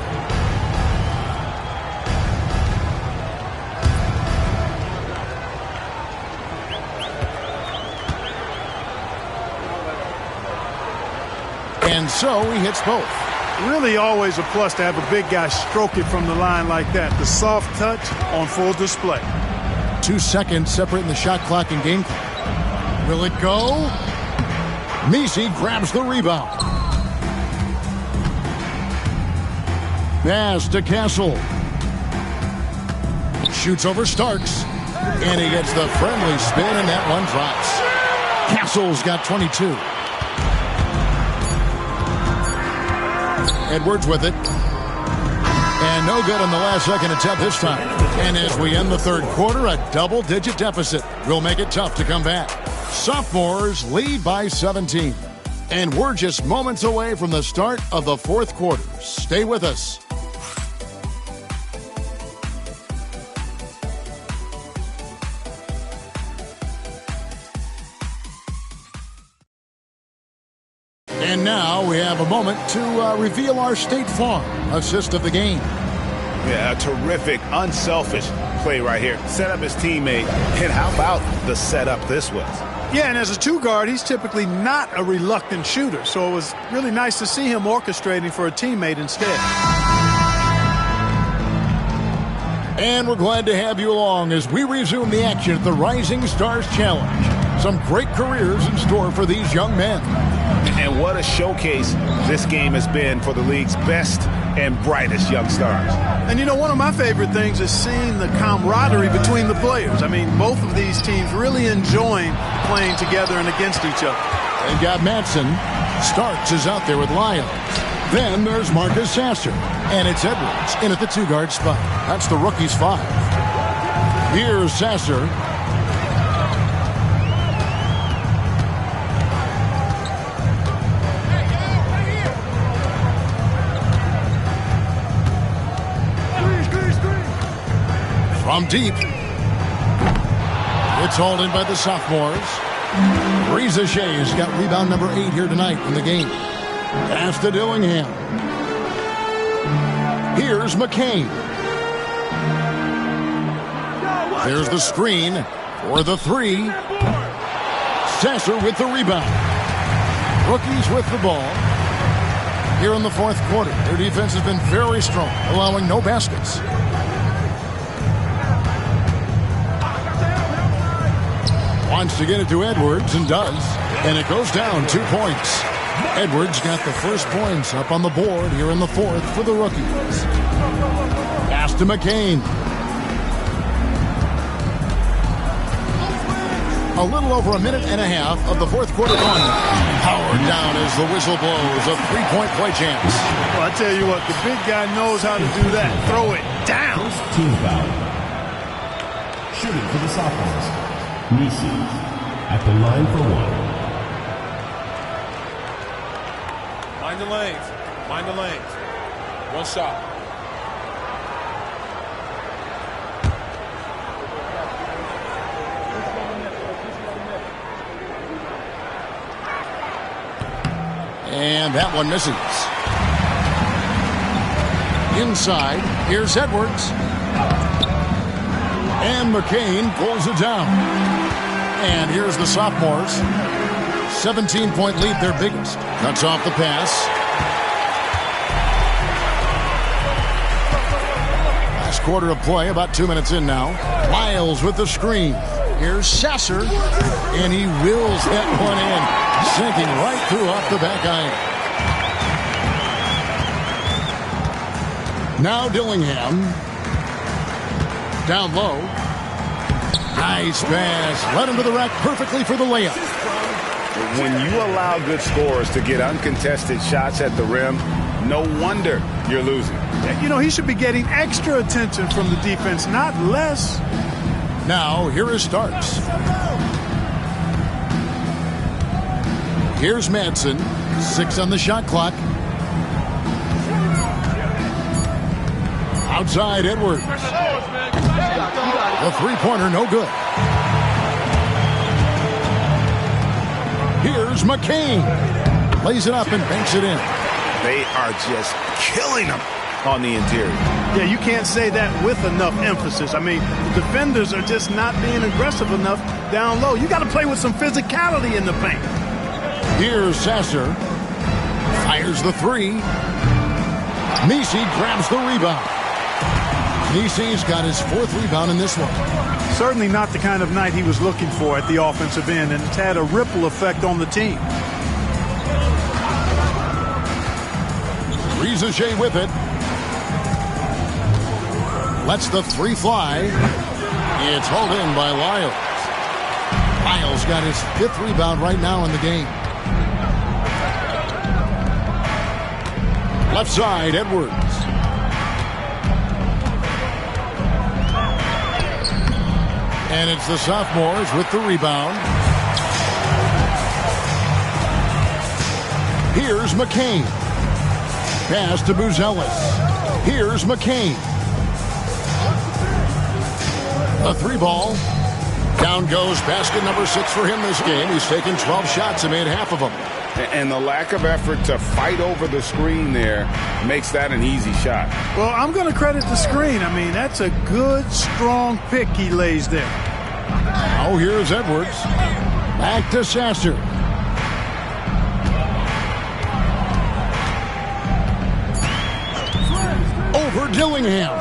And so he hits both. Really always a plus to have a big guy stroke it from the line like that. The soft touch on full display. 2 seconds separating the shot clock and game clock. Will it go? Messi grabs the rebound. Pass to Castle. Shoots over Starks. And he gets the friendly spin, and that one drops. Castle's got 22. Edwards with it. And no good on the last second attempt this time. And as we end the third quarter, a double-digit deficit will make it tough to come back. Sophomores lead by 17. And we're just moments away from the start of the fourth quarter. Stay with us. And now we have a moment to reveal our State Farm assist of the game. Yeah, a terrific, unselfish play right here. Set up his teammate. And how about the setup this was? Yeah, and as a 2 guard, he's typically not a reluctant shooter. So it was really nice to see him orchestrating for a teammate instead. And we're glad to have you along as we resume the action at the Rising Stars Challenge. Some great careers in store for these young men. And what a showcase this game has been for the league's best and brightest young stars. And you know, one of my favorite things is seeing the camaraderie between the players. I mean, both of these teams really enjoying playing together and against each other. They've got Madsen. Starks is out there with Lyles. Then there's Marcus Sasser. And it's Edwards in at the 2 guard spot. That's the rookie's 5. Here's Sasser. From deep. It's hauled in by the sophomores. Rizache's got rebound number 8 here tonight in the game. Pass to Dillingham. Here's McCain. There's the screen For the three. Sasser with the rebound. Rookies with the ball. Here in the fourth quarter, their defense has been very strong, allowing no baskets. Wants to get it to Edwards and does. And it goes down 2 points. Edwards got the first points up on the board here in the fourth for the rookies. Pass to McCain. A little over a minute and a half of the fourth quarter gone. Powered down as the whistle blows. A three-point play chance. Well, I tell you what, the big guy knows how to do that. Throw it down. First team foul. Shooting for the sophomores. Nisi at the line for one. Mind the lanes. Mind the lanes. One shot. And that one misses. Inside, here's Edwards. And McCain pulls it down. And here's the sophomores. 17-point lead, their biggest. Cuts off the pass. Last quarter of play, about 2 minutes in now. Miles with the screen. Here's Sasser. And he wills that one in. Sinking right through off the back iron. Now Dillingham. Down low. Nice pass. Led him to the rack perfectly for the layup. When you allow good scorers to get uncontested shots at the rim, no wonder you're losing. You know, he should be getting extra attention from the defense, not less. Now, here is Starks. Here's Madsen. 6 on the shot clock. Outside, Edwards. The three-pointer, no good. Here's McCain. Lays it up and banks it in. They are just killing them on the interior. Yeah, you can't say that with enough emphasis. I mean, the defenders are just not being aggressive enough down low. You got to play with some physicality in the paint. Here's Sasser. Fires the three. Nisi grabs the rebound. Nisi's got his fourth rebound in this one. Certainly not the kind of night he was looking for at the offensive end, and it's had a ripple effect on the team. Rizichet with it. Lets the three fly. It's hauled in by Lyles. Lyles got his fifth rebound right now in the game. Left side, Edwards. And it's the sophomores with the rebound. Here's McCain. Pass to Buzelis. Here's McCain. A three ball. Down goes basket number 6 for him this game. He's taken 12 shots and made half of them. And the lack of effort to fight over the screen there makes that an easy shot. Well, I'm going to credit the screen. I mean, that's a good, strong pick he lays there. Now here's Edwards. Back to Sasser. Over Dillingham.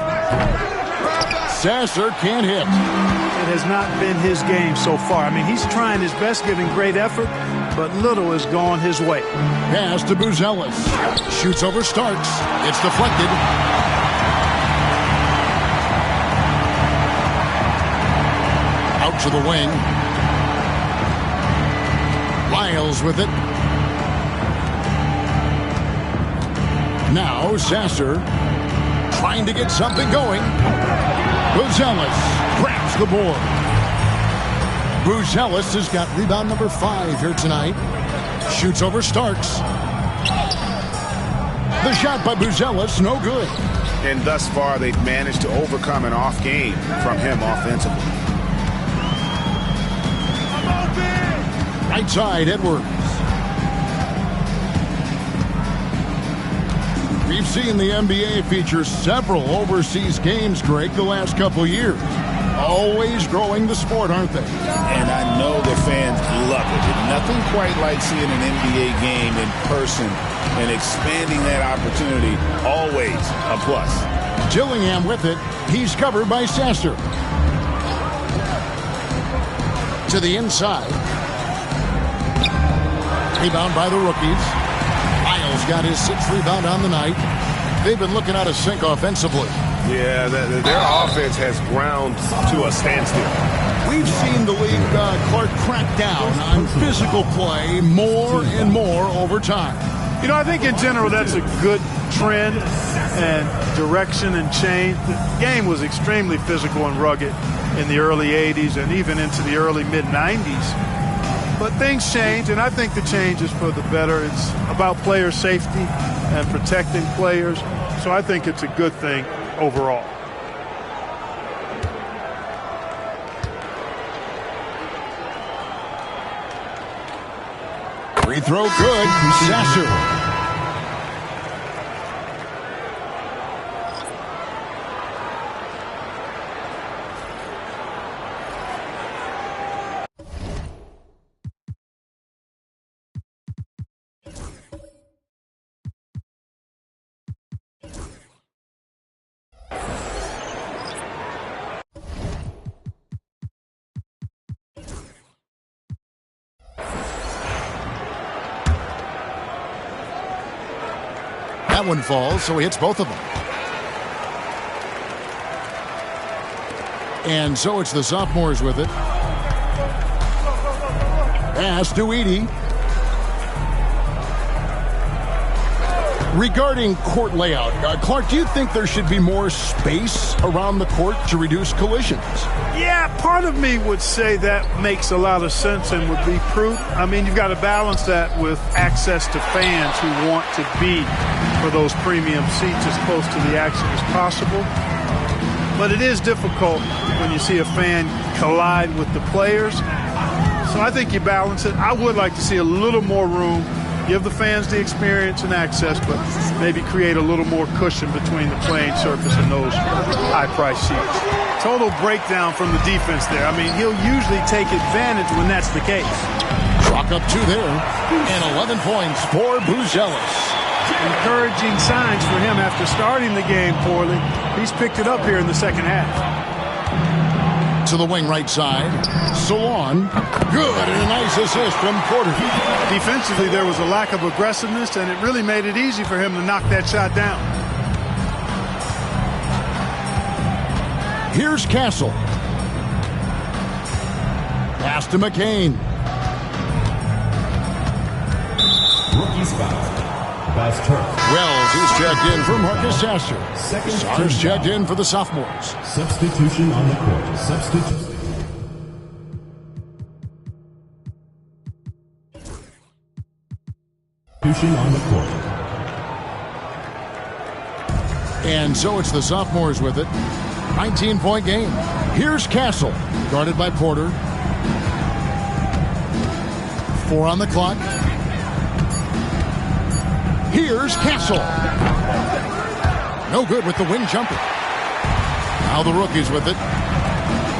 Sasser can't hit. It has not been his game so far. I mean, he's trying his best, giving great effort, but little has gone his way. Pass to Buzelis. Shoots over Starks. It's deflected. Out to the wing. Lyles with it. Now Sasser trying to get something going. Buzelis grabs the board. Buzelis has got rebound number 5 here tonight. Shoots over Starks. The shot by Buzelis, no good. And thus far, they've managed to overcome an off game from him offensively. Right side, Edwards. We've seen the NBA feature several overseas games, Greg, the last couple years. Always growing the sport, aren't they? And I know the fans love it. And nothing quite like seeing an NBA game in person and expanding that opportunity. Always a plus. Gillingham with it. He's covered by Sasser. To the inside. Rebound by the rookies. Miles got his 6th rebound on the night. They've been looking out of sync offensively. Yeah, their offense has ground to a standstill. We've seen the league, Clark, crack down on physical play more and more over time. You know, I think in general that's a good trend and direction and change. The game was extremely physical and rugged in the early 80s and even into the early mid-90s. But things change, and I think the change is for the better. It's about player safety and protecting players. So I think it's a good thing overall. Free throw good. Sasser. That one falls, so he hits both of them. And so it's the sophomores with it. Pass to Edey. Regarding court layout, Clark, do you think there should be more space around the court to reduce collisions? Yeah, part of me would say that makes a lot of sense and would be prudent. I mean, you've got to balance that with access to fans who want to be for those premium seats as close to the action as possible. But it is difficult when you see a fan collide with the players. So I think you balance it. I would like to see a little more room. Give the fans the experience and access, but maybe create a little more cushion between the playing surface and those high-priced seats. Total breakdown from the defense there. I mean, he'll usually take advantage when that's the case. Chalk up 2 there, and 11 points for Buzelis. Encouraging signs for him after starting the game poorly. He's picked it up here in the second half. To the wing right side. Solon. Good, and a nice assist from Porter. Defensively, there was a lack of aggressiveness, and it really made it easy for him to knock that shot down. Here's Castle. Pass to McCain. Rookie foul. Wells is checked in for Marcus Sasser. Sars checked in for the sophomores. Substitution on the court. Substitution on the court. And so it's the sophomores with it. 19-point game. Here's Castle, guarded by Porter. 4 on the clock. Here's Castle. No good with the wing jumper. Now the rookies with it.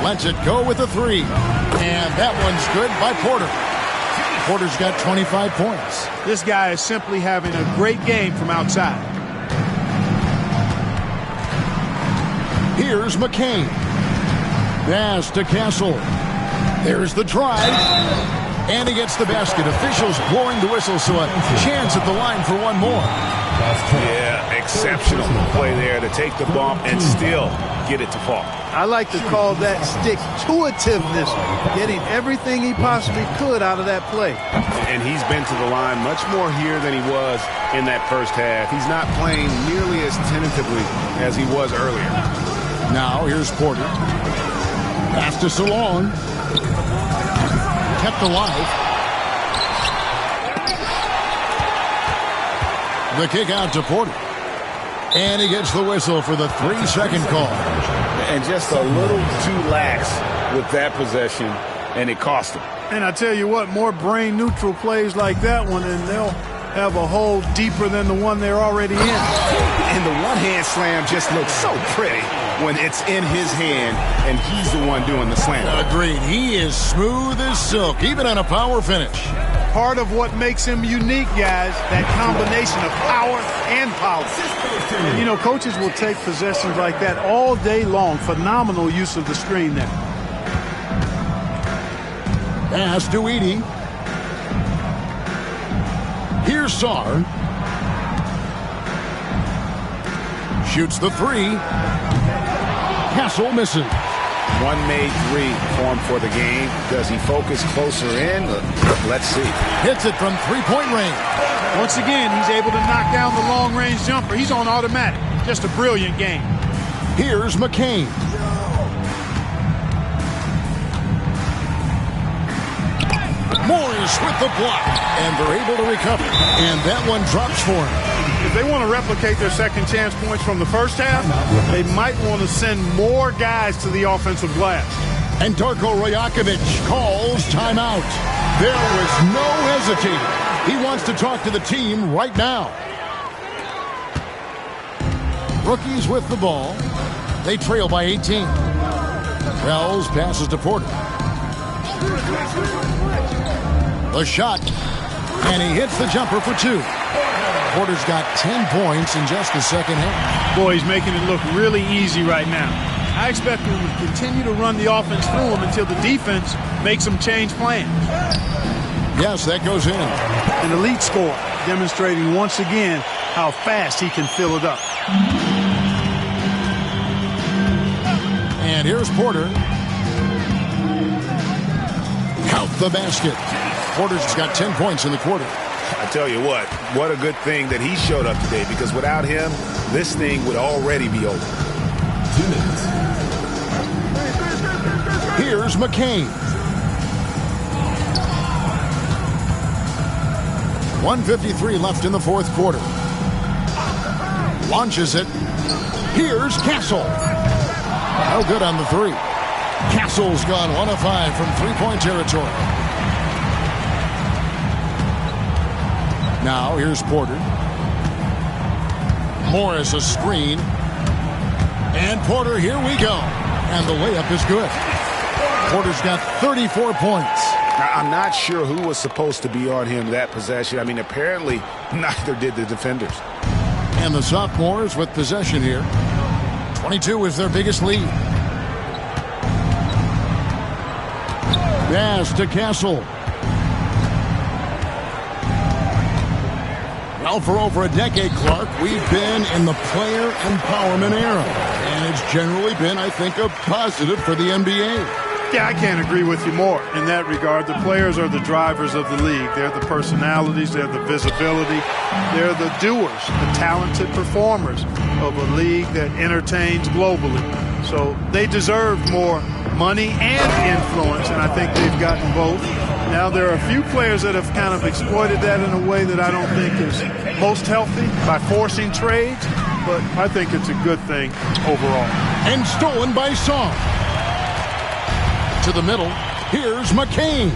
Lets it go with a 3. And that one's good by Porter. Porter's got 25 points. This guy is simply having a great game from outside. Here's McCain. Pass to Castle. There's the drive. And he gets the basket. Officials blowing the whistle, so a chance at the line for one more. Yeah, exceptional play there to take the bump and still get it to fall. I like to call that stick-to-itiveness, getting everything he possibly could out of that play. And he's been to the line much more here than he was in that first half. He's not playing nearly as tentatively as he was earlier. Now here's Porter. Pass to Solon. Kept alive. The kick out to Porter. And he gets the whistle for the 3-second call. And just a little too lax with that possession, and it cost him. And I tell you what, more brain-neutral plays like that one, and they'll have a hole deeper than the one they're already in. And the one-hand slam just looks so pretty when it's in his hand and he's the one doing the slam. Agreed. He is smooth as silk, even on a power finish. Part of what makes him unique, guys, that combination of power and power. And, you know, coaches will take possessions like that all day long. Phenomenal use of the screen there. Pass to Edey. Here's Sarr. Shoots the three. Castle misses. One made three for him for the game. Does he focus closer in? Let's see. Hits it from three-point range. Once again, he's able to knock down the long-range jumper. He's on automatic. Just a brilliant game. Here's McCain. Morris with the block, and they're able to recover. And that one drops for him. If they want to replicate their second chance points from the first half, they might want to send more guys to the offensive glass. And Darko Rajakovic calls timeout. There was no hesitating. He wants to talk to the team right now. Rookies with the ball. They trail by 18. Wells passes to Porter. The shot, and he hits the jumper for two. Porter's got 10 points in just the second half. Boy, he's making it look really easy right now. I expect him to continue to run the offense through him until the defense makes him change plans. Yes, that goes in. An elite score, demonstrating once again how fast he can fill it up. And here's Porter. Count the basket. Porter's got 10 points in the quarter. I tell you what a good thing that he showed up today, because without him, this thing would already be over. 2 minutes. Here's McCain. 1:53 left in the fourth quarter. Launches it. Here's Castle. No good on the three. Castle's gone 1 of 5 from three-point territory. Now here's Porter. Morris a screen. And Porter, here we go. And the layup is good. Porter's got 34 points. Now, I'm not sure who was supposed to be on him that possession. I mean, apparently neither did the defenders. And the sophomores with possession here. 22 is their biggest lead. Pass to Castle. Well, for over a decade, Clark, we've been in the player empowerment era. And it's generally been, I think, a positive for the NBA. Yeah, I can't agree with you more in that regard. The players are the drivers of the league. They're the personalities. They're the visibility. They're the doers, the talented performers of a league that entertains globally. So they deserve more money and influence, and I think they've gotten both. Now, there are a few players that have kind of exploited that in a way that I don't think is most healthy by forcing trades, but I think it's a good thing overall. And stolen by Song. To the middle, here's McCain.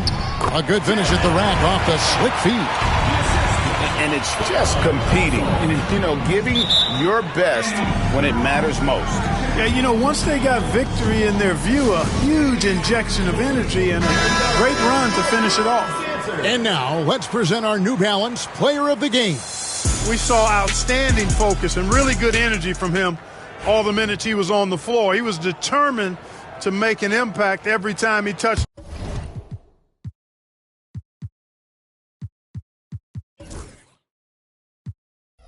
A good finish at the rack off the slick feet. And it's just competing, giving your best when it matters most. Yeah, once they got victory in their view, a huge injection of energy and a great run to finish it off. And now, let's present our New Balance Player of the Game. We saw outstanding focus and really good energy from him all the minutes he was on the floor. He was determined to make an impact every time he touched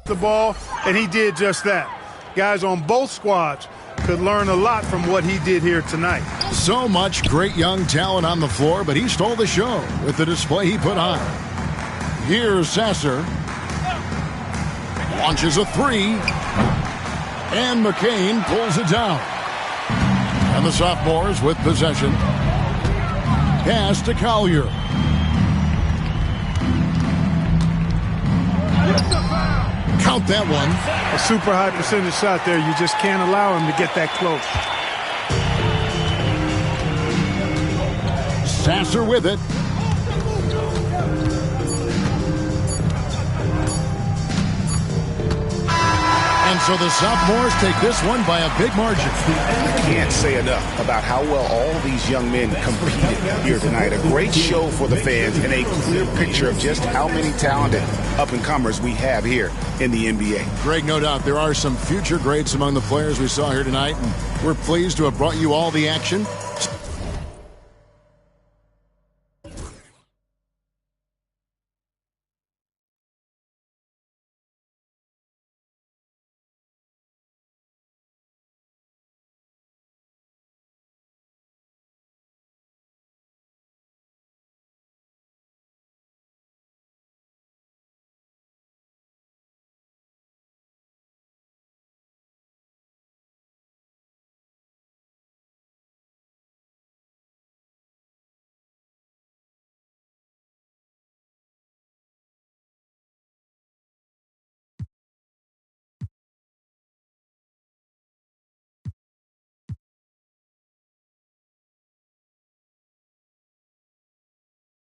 the ball, and he did just that. Guys on both squads could learn a lot from what he did here tonight. So much great young talent on the floor, but he stole the show with the display he put on. Here's Sasser. Launches a three. And McCain pulls it down. And the sophomores with possession. Pass to Collier. Count that one. A super high percentage shot there. You just can't allow him to get that close. Sasser with it. And so the sophomores take this one by a big margin. Can't say enough about how well all these young men competed here tonight. A great show for the fans and a clear picture of just how many talented up-and-comers we have here in the NBA. Greg, no doubt there are some future greats among the players we saw here tonight, and we're pleased to have brought you all the action